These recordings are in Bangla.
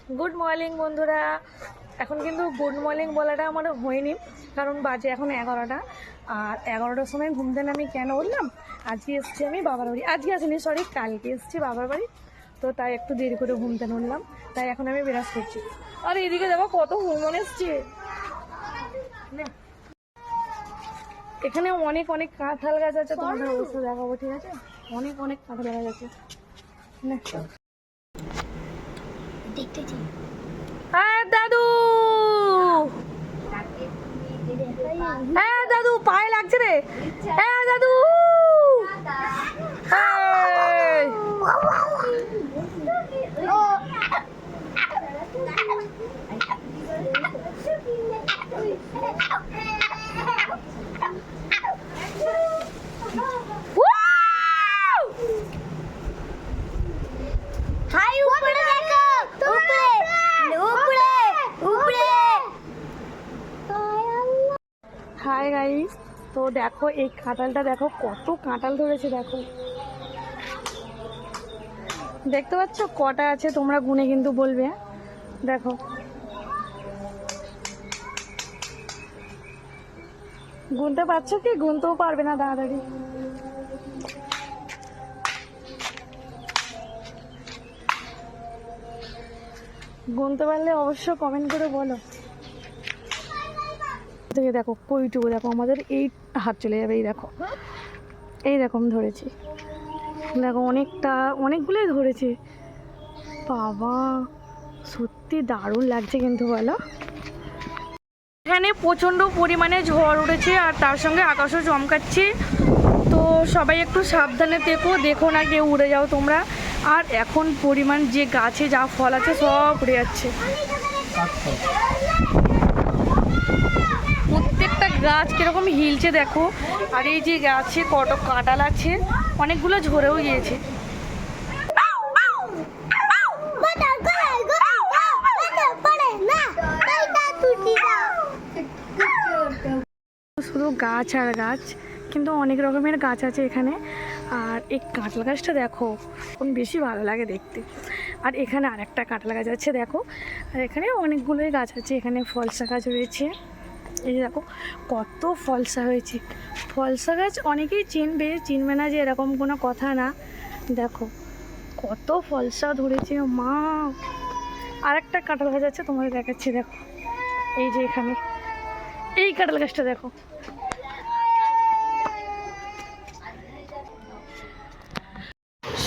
গুড মর্নিং বন্ধুরা। এখন কিন্তু গুড মর্নিং বলাটা আমার হয়নি, কারণ বাজে এখন 11টা। আর 11টার সময় ঘুম থেকে আমি কেন বললাম, আজকে এসেছি আমি বাবার বাড়ি, আজকে আসিনি সরি কালকে এসেছি বাবার বাড়ি, তো তাই একটু দেরি করে ঘুম থেকে উঠলাম, তাই এখন আমি বিরাজ করছি। আর এদিকে দেখো কত হুমন এসছে, এখানে অনেক অনেক কাঁঠাল গাছ আছে, তোমাদের অবস্থা দেখাবো, ঠিক আছে? অনেক অনেক কাঁঠাল গাছ আছে। হ্যাঁ দাদু, হ্যাঁ দাদু পায়ে লাগছে রে, হ্যাঁ দাদু। হাই গাইস, তো দেখো এই কাঁঠালটা দেখো, কত কাঁঠাল ধরেছে দেখো, দেখতে পাচ্ছ কটা আছে? তোমরা গুনে কিন্তু বলবে, দেখো গুনতে পারছো কি? গুনতেও পারবে না তাড়াতাড়ি। গুনতে পারলে অবশ্য কমেন্ট করে বলো। থেকে দেখো কইটুকু, দেখো আমাদের এই হাত চলে যাবে, এই দেখো এই রকম ধরেছি, দেখো অনেকটা অনেকগুলোই ধরেছে। বাবা সত্যি দারুণ লাগছে কিন্তু, বলো। এখানে প্রচণ্ড পরিমাণে ঝড় উঠেছে আর তার সঙ্গে আকাশও চমকাচ্ছে, তো সবাই একটু সাবধানে দেখো না কেউ উড়ে যাও তোমরা। আর এখন পরিমাণ যে গাছে যা ফল আছে সব উড়ে যাচ্ছে, প্রত্যেকটা গাছ কিরকম হিলছে দেখো। আর এই যে গাছে কত কাঁঠাল আছে, অনেকগুলো ঝরেও গিয়েছে। শুধু গাছ আর গাছ, কিন্তু অনেক রকমের গাছ আছে এখানে। আর এই কাঁঠাল গাছটা দেখো কোন বেশি ভালো লাগে দেখতে। আর এখানে আরেকটা কাঁঠাল গাছ আছে দেখো, আর এখানে অনেকগুলোই গাছ আছে, এখানে ফলসা গাছ রয়েছে, এই দেখো কত ফলসা হয়েছে। ফলসা গাছ অনেকেই চিনবে না যে এরকম কোনো কথা না, দেখো কত ফলসা ধরেছে মা। আর একটা কাঁঠাল গাছ আছে তোমাদের দেখাচ্ছি, দেখো এই যে এখানে এই কাঁঠাল গাছটা দেখো।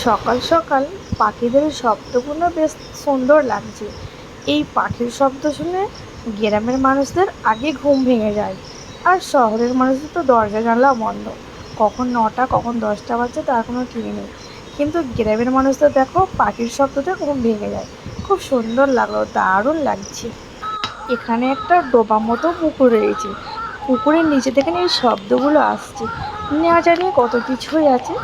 সকাল সকাল পাখিদের শব্দগুলো বেশ সুন্দর লাগছে। এই পাখির শব্দ শুনে গ্রামের মানুষদের আগে ঘুম ভেঙে যায়, আর শহরের মানুষদের তো দরজা জানলা বন্ধ, কখন 9টা কখন 10টা বাজছে তার কোনো ঠিক নেই। কিন্তু গ্রামের মানুষদের দেখো পাখির শব্দতে ঘুম ভেঙে যায়। খুব সুন্দর লাগলো, দারুণ লাগছে। এখানে একটা ডোবা মতো পুকুর রয়েছে, পুকুরের নিচে থেকে এই শব্দগুলো আসছে, না জানি কত কিছুই আছে।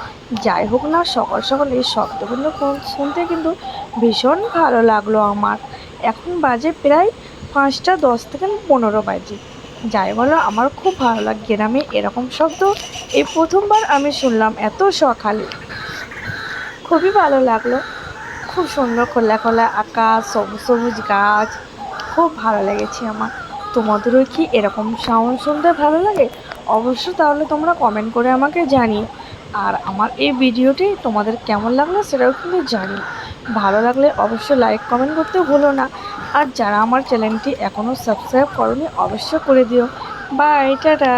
যাই হোক না, সকাল সকাল এই শব্দগুলো শুনতে কিন্তু ভীষণ ভালো লাগলো আমার। এখন বাজে প্রায় 5টা 10 থেকে 15 বাজে। যাই বলো, আমার খুব ভালো লাগে গ্রামে এরকম শব্দ এই প্রথমবার আমি শুনলাম এত সকালে, খুবই ভালো লাগলো। খুব সুন্দর খোলা খোলা আকাশ, সবুজ সবুজ গাছ, খুব ভালো লেগেছে আমার। তোমাদেরও কি এরকম সাউন্ড শুনতে ভালো লাগে? অবশ্য তাহলে তোমরা কমেন্ট করে আমাকে জানিও। আর আমার এই ভিডিওটি তোমাদের কেমন লাগলো সেটাও কিন্তু জানি। ভালো লাগলে অবশ্যই লাইক কমেন্ট করতে ভুলো না। আর যারা আমার চ্যানেলটি এখনও সাবস্ক্রাইব করোনি অবশ্যই করে দিও। Bye, tata.